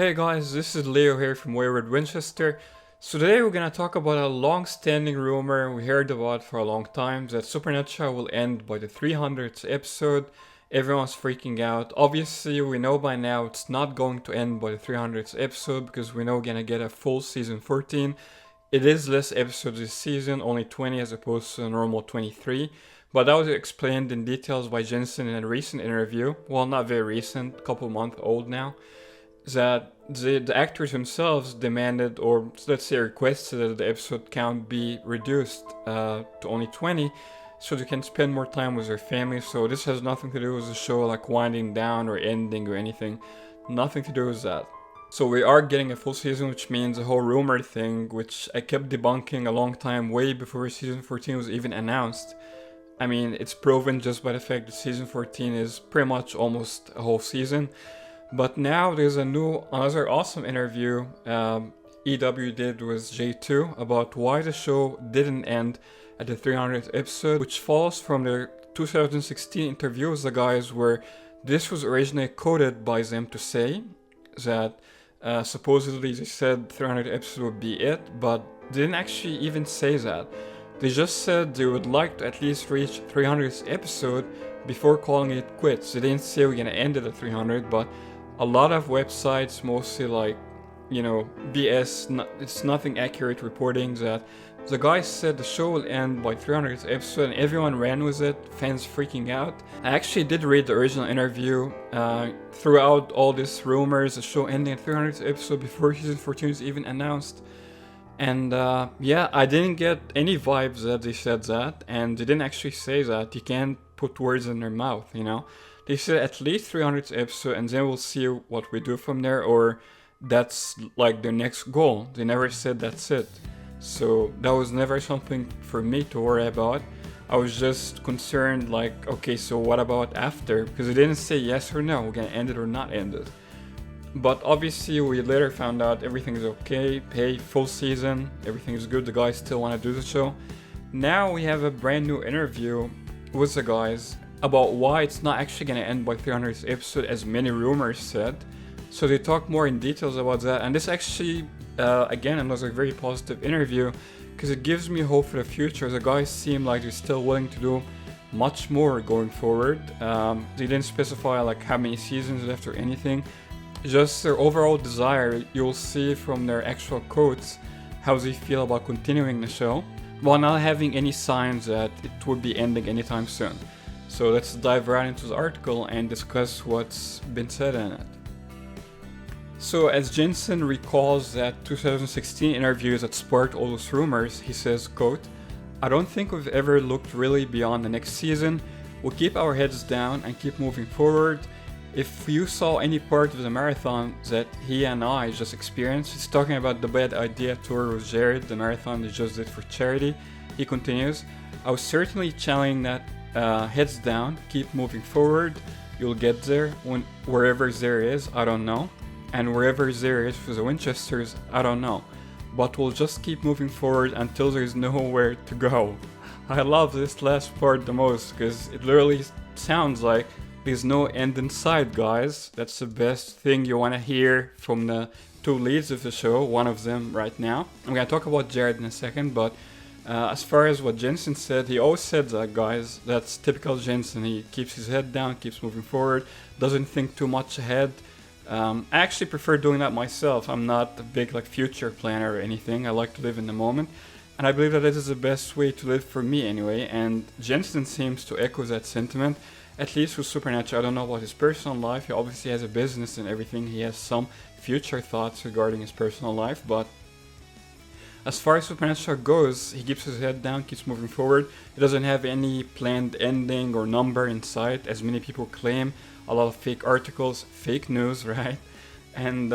Hey guys, this is Leo here from Dean Winchester. So today we're gonna talk about a long-standing rumor we heard about for a long time that Supernatural will end by the 300th episode. Everyone's freaking out. Obviously, we know by now it's not going to end by the 300th episode because we know we're gonna get a full season 14. It is less episodes this season, only 20 as opposed to a normal 23. But that was explained in details by Jensen in a recent interview. Well, not very recent, couple months old now. That the actors themselves demanded, or let's say requested, that the episode count be reduced to only 20 so they can spend more time with their families. So this has nothing to do with the show like winding down or ending or anything. Nothing to do with that. So we are getting a full season, which means the whole rumor thing, which I kept debunking a long time, way before season 14 was even announced. I mean, it's proven just by the fact that season 14 is pretty much almost a whole season. But now there's another awesome interview EW did with J2 about why the show didn't end at the 300th episode, which follows from their 2016 interview with the guys, where this was originally coded by them to say that supposedly they said 300th episode would be it, but they didn't actually even say that. They just said they would like to at least reach 300th episode before calling it quits. They didn't say we're gonna end it at 300, but a lot of websites, mostly like, BS, it's nothing accurate reporting that the guy said the show will end by 300th episode and everyone ran with it, fans freaking out. I actually did read the original interview. Throughout all these rumors, the show ending at 300th episode before season 14 was even announced. And I didn't get any vibes that they said that, and they didn't actually say that. You can't put words in their mouth, They said at least 300th episode, and then we'll see what we do from there, or that's like their next goal. They never said that's it. So that was never something for me to worry about. I was just concerned like, okay, so what about after? Because they didn't say yes or no, we're gonna end it or not end it. But obviously we later found out everything is okay. Hey, full season, everything is good, the guys still want to do the show. Now we have a brand new interview with the guys about why it's not actually going to end by 300th episode as many rumors said. So they talk more in details about that, and this actually again another very positive interview because it gives me hope for the future. The guys seem like they're still willing to do much more going forward. They didn't specify like how many seasons left or anything, just their overall desire. You'll see from their actual quotes how they feel about continuing the show while not having any signs that it would be ending anytime soon. So let's dive right into the article and discuss what's been said in it. So as Jensen recalls that 2016 interview that sparked all those rumors, he says, quote, "I don't think we've ever looked really beyond the next season. We'll keep our heads down and keep moving forward. If you saw any part of the marathon that he and I just experienced," he's talking about the Bad Idea tour with Jared, the marathon they just did for charity. He continues, "I was certainly channeling that heads down, keep moving forward. You'll get there. Wherever there is, I don't know. And wherever there is for the Winchesters, I don't know. But we'll just keep moving forward until there's nowhere to go." I love this last part the most because it literally sounds like there's no end in sight, guys. That's the best thing you want to hear from the two leads of the show, one of them right now. I'm going to talk about Jared in a second, but as far as what Jensen said, he always said that, guys. That's typical Jensen. He keeps his head down, keeps moving forward, doesn't think too much ahead. I actually prefer doing that myself. I'm not a big future planner or anything. I like to live in the moment. And I believe that this is the best way to live for me anyway. And Jensen seems to echo that sentiment, at least with Supernatural. I don't know about his personal life. He obviously has a business and everything. He has some future thoughts regarding his personal life, but as far as Supernatural goes, he keeps his head down, keeps moving forward. He doesn't have any planned ending or number in sight, as many people claim. A lot of fake articles, fake news, right? And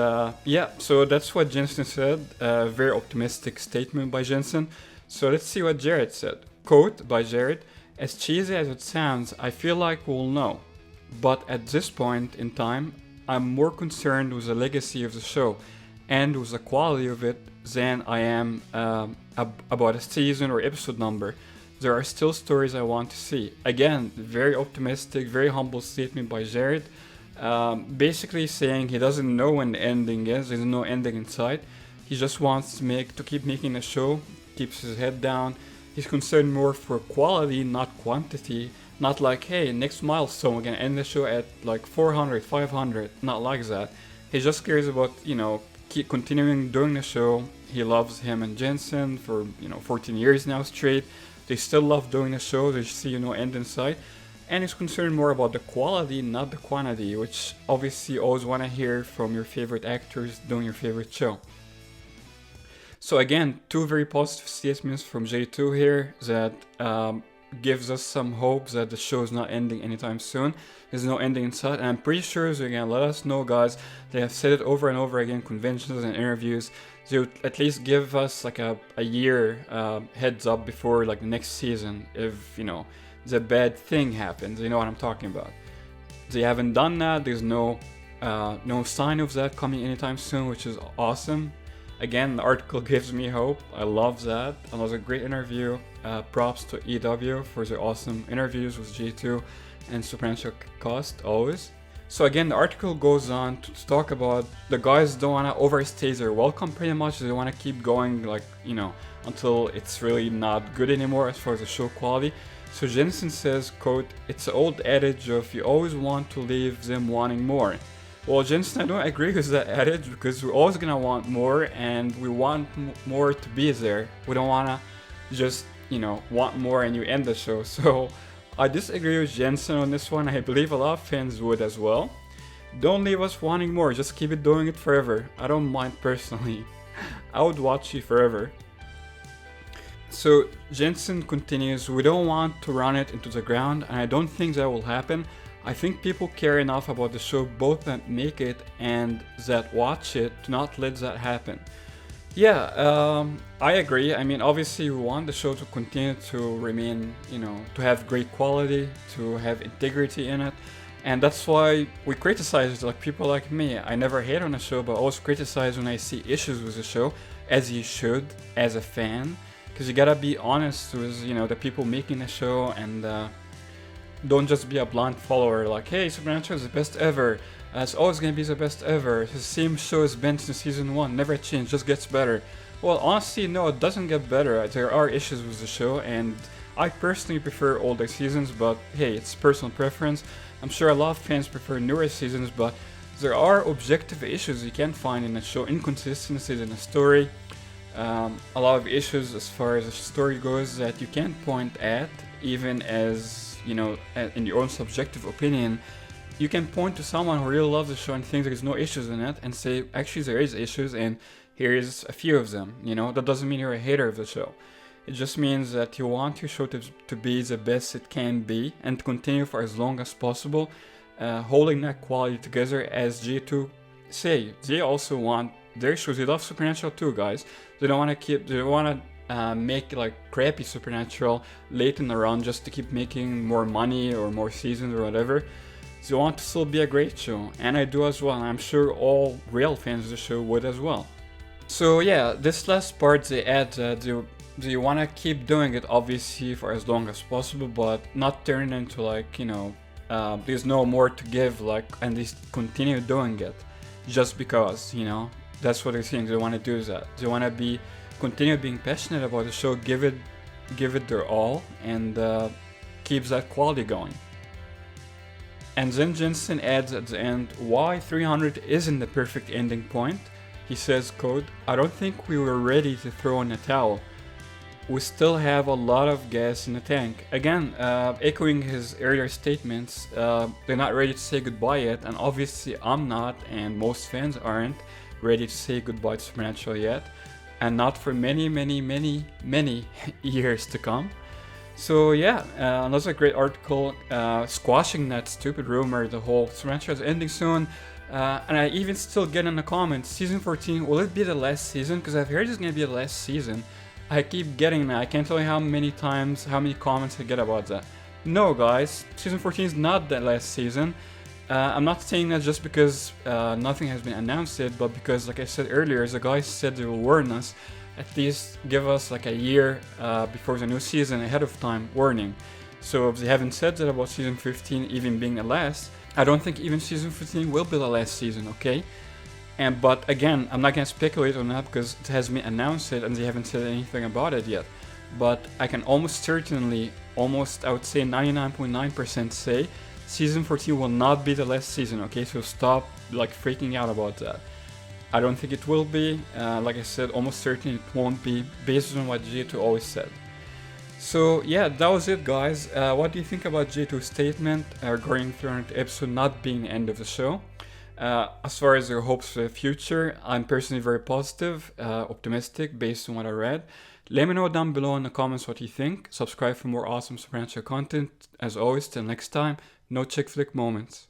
so that's what Jensen said. Very optimistic statement by Jensen. So let's see what Jared said. Quote by Jared, "As cheesy as it sounds, I feel like we'll know. But at this point in time, I'm more concerned with the legacy of the show and with the quality of it than I am about a season or episode number. There are still stories I want to see." Again, very optimistic, very humble statement by Jared. basically saying he doesn't know when the ending is. There's no ending in sight. He just wants to keep making the show, keeps his head down. He's concerned more for quality, not quantity. Not like, hey, next milestone, we're gonna end the show at like 400, 500. Not like that. He just cares about, keep continuing doing the show. He loves him and Jensen for, 14 years now straight. They still love doing the show. They see no end in sight. And he's concerned more about the quality, not the quantity, which obviously you always want to hear from your favorite actors doing your favorite show. So again, two very positive statements from J2 here that gives us some hope that the show is not ending anytime soon. There's no ending in sight, and I'm pretty sure they're gonna let us know, guys. They have said it over and over again, conventions and interviews. They would at least give us like a year heads up before like the next season if, the bad thing happens. You know what I'm talking about. They haven't done that. There's no sign of that coming anytime soon, which is awesome. Again, the article gives me hope. I love that. Another great interview. Props to EW for their awesome interviews with G2 and Supernatural cast always. So again, the article goes on to talk about the guys don't want to overstay their welcome pretty much. They want to keep going until it's really not good anymore as far as the show quality. So Jensen says, quote, "It's an old adage of you always want to leave them wanting more." Well, Jensen, I don't agree with that adage because we're always gonna want more, and we want more to be there. We don't wanna just, want more and you end the show. So I disagree with Jensen on this one. I believe a lot of fans would as well. Don't leave us wanting more. Just keep doing it forever. I don't mind personally. I would watch you forever. So Jensen continues, "We don't want to run it into the ground, and I don't think that will happen. I think people care enough about the show, both that make it and that watch it, to not let that happen." Yeah, I agree. I mean, obviously we want the show to continue to remain, to have great quality, to have integrity in it. And that's why we criticize, like people like me. I never hate on a show, but I always criticize when I see issues with the show, as you should, as a fan. Because you gotta be honest with, the people making the show, and don't just be a blind follower like, hey, Supernatural is the best ever. It's always gonna be the best ever. The same show has been since season 1, never changed, just gets better. Well, honestly, no, it doesn't get better. There are issues with the show, and I personally prefer older seasons, but hey, it's personal preference. I'm sure a lot of fans prefer newer seasons, but there are objective issues you can find in the show, inconsistencies in the story. A lot of issues as far as the story goes that you can't point at, even as, in your own subjective opinion. You can point to someone who really loves the show and thinks there's no issues in it, and say, actually there is issues, and here's a few of them. That doesn't mean you're a hater of the show. It just means that you want your show to be the best it can be, and to continue for as long as possible, holding that quality together. As G2 say, they also want their shows. They love Supernatural too, guys. They don't want to make like crappy Supernatural late in the run just to keep making more money or more seasons or whatever. They want to still be a great show, and I do as well, and I'm sure all real fans of the show would as well. So yeah, this last part they add that they want to keep doing it obviously for as long as possible, but not turn it into like, there's no more to give, like, and they continue doing it just because, that's what they're saying. They want to do that. They want to continue being passionate about the show, give it their all, and keeps that quality going. And then Jensen adds at the end, why 300 isn't the perfect ending point. He says, quote, "I don't think we were ready to throw in a towel. We still have a lot of gas in the tank." Again, echoing his earlier statements, they're not ready to say goodbye yet, and obviously I'm not, and most fans aren't ready to say goodbye to Supernatural yet, and not for many, many, many, many years to come. So yeah, another great article squashing that stupid rumor, the whole Supernatural is ending soon. And I even still get in the comments, season 14, will it be the last season? Because I've heard it's going to be the last season. I keep getting that. I can't tell you how many comments I get about that. No, guys, season 14 is not the last season. I'm not saying that just because nothing has been announced yet, but because, like I said earlier, the guys said they will warn us, at least give us like a year before the new season, ahead of time warning. So if they haven't said that about season 15 even being the last, I don't think even season 15 will be the last season, okay? But again, I'm not gonna speculate on that because it hasn't been announced yet and they haven't said anything about it yet. But I can almost certainly, I would say 99.9% say, season 14 will not be the last season, okay? So stop like freaking out about that. I don't think it will be. Like I said, almost certain it won't be, based on what J2 always said. So yeah, that was it, guys. What do you think about J2's statement regarding 300th episode not being the end of the show? As far as their hopes for the future, I'm personally very positive, optimistic based on what I read. Let me know down below in the comments what you think. Subscribe for more awesome Supernatural content. As always, till next time, no chick flick moments.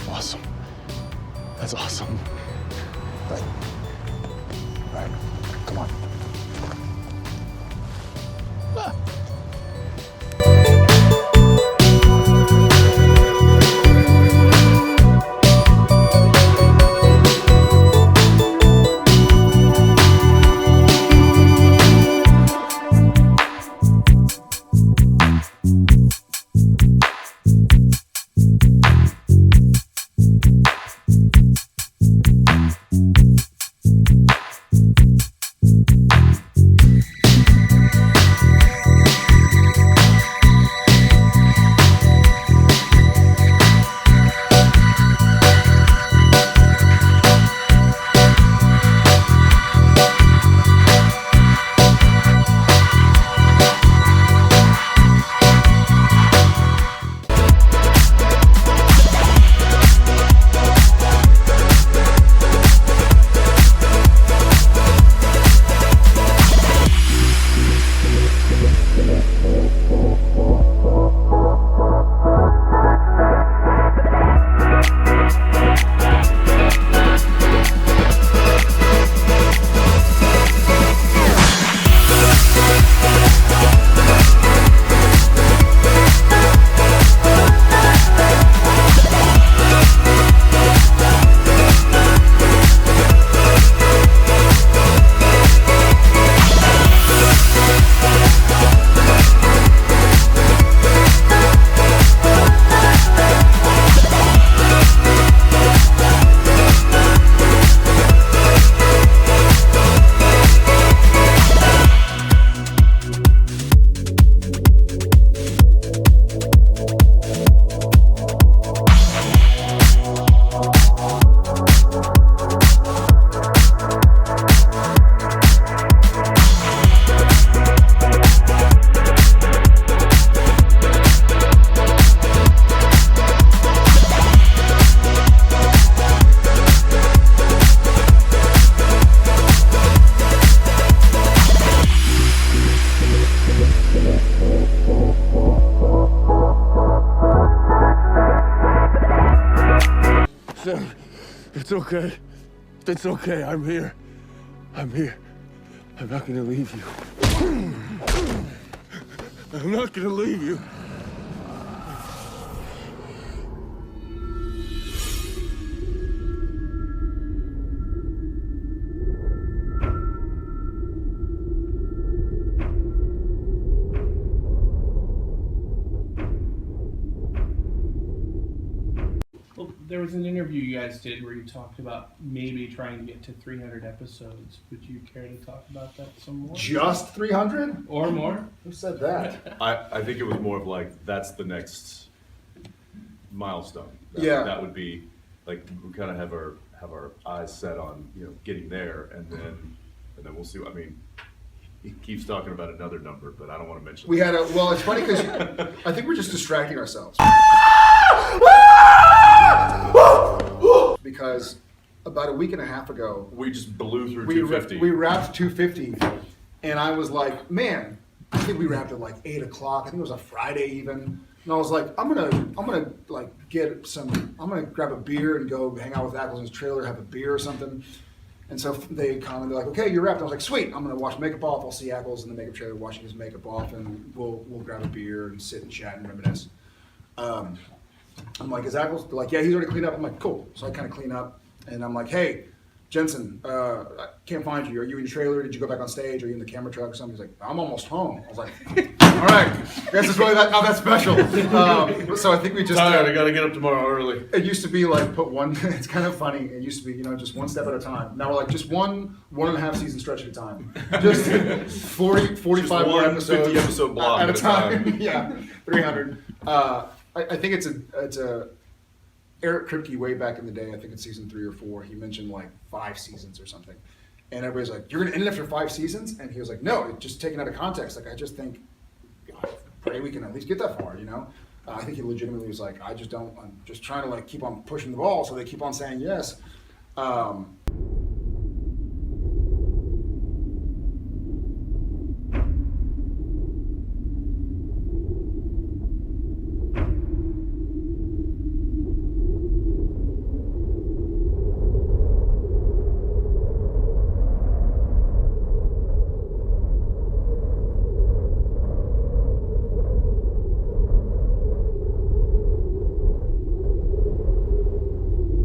Awesome. That's awesome. Right. Come on. It's okay. It's okay. I'm here. I'm here. I'm not gonna leave you. I'm not gonna leave you. Well, there was an interview you guys did where you talked about maybe trying to get to 300 episodes. Would you care to talk about that some more? Just 300? Or more? Who said that? I think it was more of like, that's the next milestone. Yeah. That would be, like, we kind of have our eyes set on, you know, getting there, and then and then we'll see. I mean, he keeps talking about another number, but I don't want to mention. We had a, well, it's funny because I think we're just distracting ourselves. Because about a week and a half ago, We just blew through we 250. we wrapped 250, and I was like, man, I think we wrapped at like 8 o'clock. I think it was a Friday even. And I was like, I'm gonna like get some. I'm gonna grab a beer and go hang out with Ackles in his trailer, have a beer or something. And so they commented, they're like, okay, you're wrapped. I was like, sweet. I'm gonna wash makeup off. I'll see Ackles in the makeup trailer washing his makeup off, and we'll grab a beer and sit and chat and reminisce. I'm like, is Ackles? They're like, yeah, he's already cleaned up. I'm like, cool. So I kind of clean up, and I'm like, hey, Jensen, I can't find you. Are you in your trailer? Did you go back on stage? Are you in the camera truck or something? He's like, I'm almost home. I was like, all right, I guess it's really not that special. So I think we just. Tired. I got to get up tomorrow early. It used to be like put one. It's kind of funny. It used to be, you know, just one step at a time. Now we're like just one and a half season stretch at a time. Just 45 Just more one episodes 50 episode block at a time. Yeah, 300. I think it's a Eric Kripke way back in the day. I think it's season 3 or 4. He mentioned like 5 seasons or something, and everybody's like, "You're gonna end it after 5 seasons?" And he was like, "No, it's just taken out of context. Like I just think, I pray we can at least get that far." You know, I think he legitimately was like, "I just don't. I'm just trying to like keep on pushing the ball, so they keep on saying yes."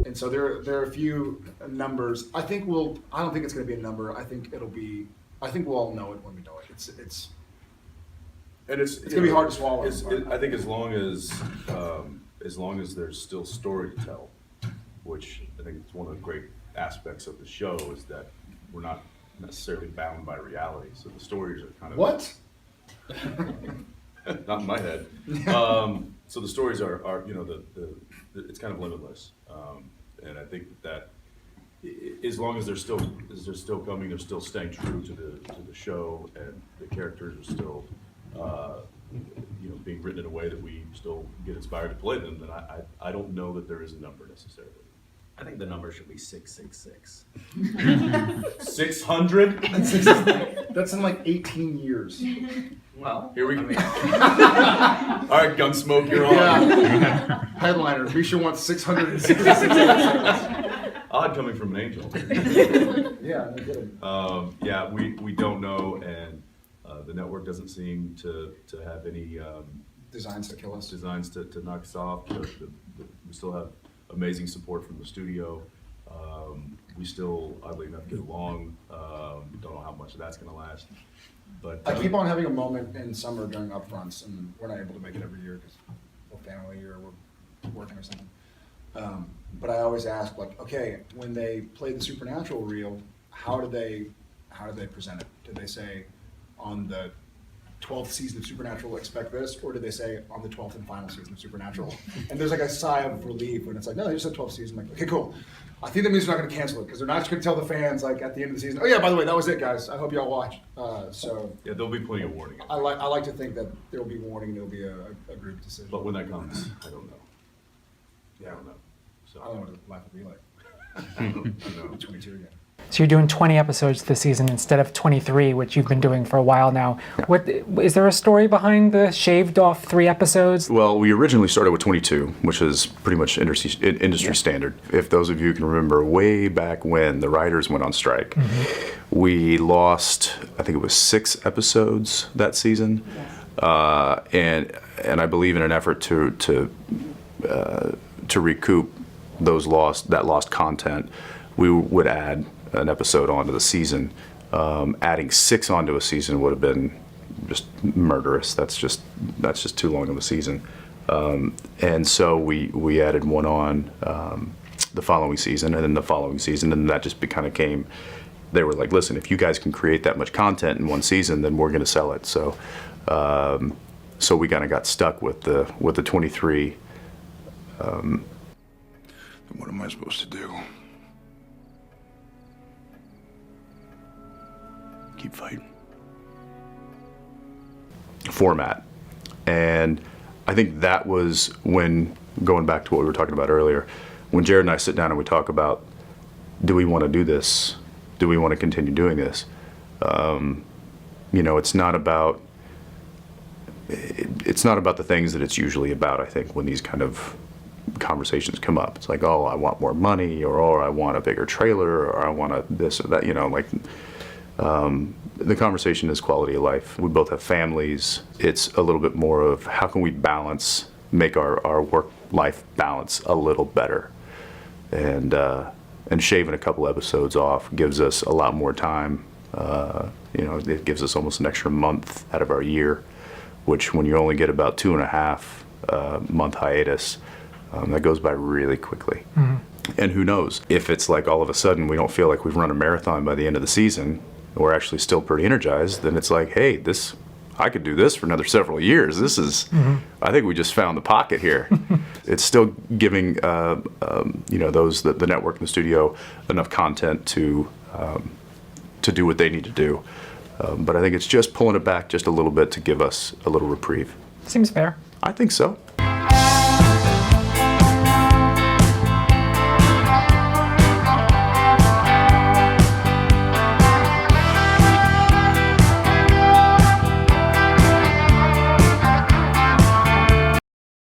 And so there are a few numbers. I don't think it's going to be a number. I think we'll all know it when we know it. It's going to be hard to swallow. I think as long as there's still story to tell, which I think it's one of the great aspects of the show is that we're not necessarily bound by reality. So the stories are kind of What? not in my head. So the stories are you know it's kind of limitless. And I think that as long as they're still coming, they're still staying true to the show, and the characters are still you know being written in a way that we still get inspired to play them. Then I don't know that there is a number necessarily. I think the number should be 666. 600. That's in like 18 years. Well, Here we go. I mean, All right, Gunsmoke, you're on. Yeah. Headliner, Misha wants 666 episodes. Odd coming from an angel. Yeah, no kidding. Yeah, we don't know, and the network doesn't seem to have any Designs to kill us. designs to knock us off. We still have amazing support from the studio. We still, oddly enough, get along. Don't know how much that's going to last. But I keep on having a moment in summer during upfronts, and we're not able to make it every year because we're family or we're working or something. But I always ask, like, okay, when they play the supernatural reel, how do they present it? Did they say on the 12th season of Supernatural expect this, or did they say on the 12th and final season of Supernatural? And there's like a sigh of relief when it's like, no, they just said 12th season. Like, okay, cool. I think that means they're not going to cancel it because they're not just going to tell the fans like at the end of the season, oh yeah, by the way, that was it, guys. I hope y'all watched. So yeah, there'll be plenty of warning. I like to think that there will be warning. There will be a group decision. But when that comes, I don't know. Yeah. I don't know. So I don't know what life will be like. I don't know. 22 again. So you're doing 20 episodes this season instead of 23, which you've been doing for a while now. What is there a story behind the shaved off 3 episodes? Well, we originally started with 22, which is pretty much industry standard. If those of you can remember way back when the writers went on strike, we lost, I think it was 6 episodes that season. And I believe in an effort to recoup that lost content, we would add an episode onto the season. Adding 6 onto a season would have been just murderous. That's just too long of a season. And so we added 1 on the following season, and then the following season, and that just kind of came. They were like, listen, if you guys can create that much content in 1 season, then we're going to sell it. So so we kind of got stuck with the 23. What am I supposed to do? keep fighting. Format. And I think that was when, going back to what we were talking about earlier, when Jared and I sit down and we talk about, do we want to do this? Do we want to continue doing this? You know, it's not about the things that it's usually about, I think, when these kind of conversations come up. It's like, oh, I want more money, or I want a bigger trailer, or I want this or that, you know, like, the conversation is quality of life. We both have families. It's a little bit more of how can we make our work-life balance a little better. And shaving a couple episodes off gives us a lot more time. You know, it gives us almost an extra month out of our year, which when you only get about 2.5 month hiatus, that goes by really quickly. Mm-hmm. And who knows, if it's like all of a sudden we don't feel like we've run a marathon by the end of the season, we're actually still pretty energized, then it's like, hey, I could do this for another several years. This is, I think we just found the pocket here. It's still giving, you know, the network and the studio enough content to do what they need to do. But I think it's just pulling it back just a little bit to give us a little reprieve. Seems fair. I think so.